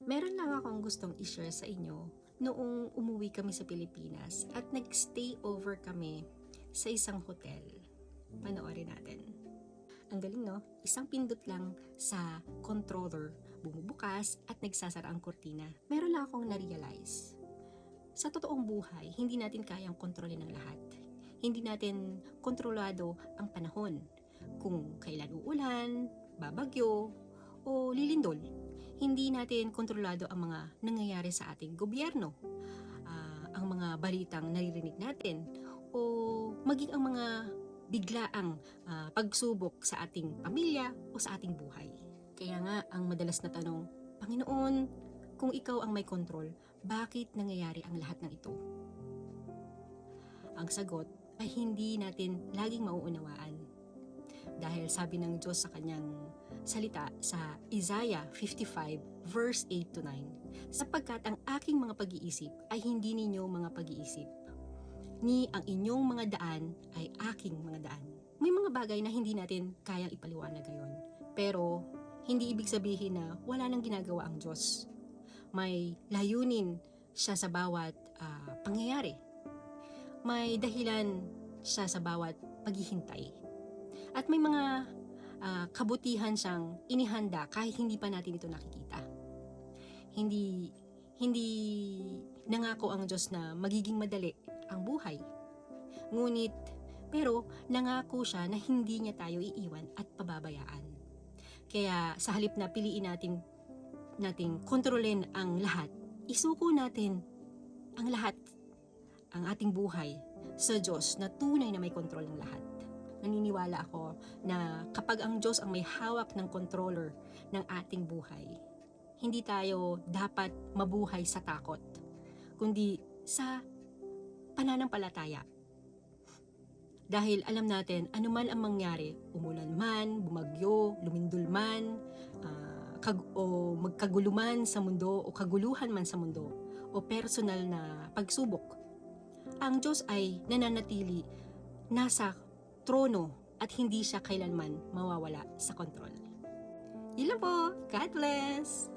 Meron lang akong gustong i-share sa inyo noong umuwi kami sa Pilipinas at nag-stay over kami sa isang hotel. Panoorin natin. Ang galing, no? Isang pindot lang sa controller, bumubukas at nagsasara ang kurtina. Meron lang akong na-realize. Sa totoong buhay, hindi natin kayang kontrolin ang lahat. Hindi natin kontrolado ang panahon. Kung kailan uulan, babagyo, o lilindol. Hindi natin kontrolado ang mga nangyayari sa ating gobyerno, ang mga balitang naririnig natin, o maging ang mga biglaang pagsubok sa ating pamilya o sa ating buhay. Kaya nga, ang madalas na tanong, Panginoon, kung ikaw ang may kontrol, bakit nangyayari ang lahat ng ito? Ang sagot ay hindi natin laging mauunawaan. Dahil sabi ng Diyos sa kanyang salita sa Isaiah 55 verse 8 to 9, sapagkat ang aking mga pag-iisip ay hindi ninyo mga pag-iisip, ni ang inyong mga daan ay aking mga daan. May mga bagay na hindi natin kayang ipaliwanag ngayon, pero hindi ibig sabihin na wala nang ginagawa ang Diyos. May layunin siya sa bawat pangyayari. May dahilan siya sa bawat paghihintay. At may mga kabutihan siyang inihanda kahit hindi pa natin ito nakikita. Hindi nangako ang Diyos na magiging madali ang buhay. Ngunit, pero nangako siya na hindi niya tayo iiwan at pababayaan. Kaya sa halip na piliin nating kontrolin ang lahat, isuko natin ang lahat, ang ating buhay sa Diyos na tunay na may kontrol ng lahat. Naniniwala ako na kapag ang Diyos ang may hawak ng controller ng ating buhay, hindi tayo dapat mabuhay sa takot, kundi sa pananampalataya. Dahil alam natin, anuman ang mangyari, umulan man, bumagyo, lumindol man, o magkaguluman sa mundo, o kaguluhan man sa mundo, o personal na pagsubok, ang Diyos ay nananatili nasa trono at hindi siya kailanman mawawala sa kontrol. Yun lang po. God bless!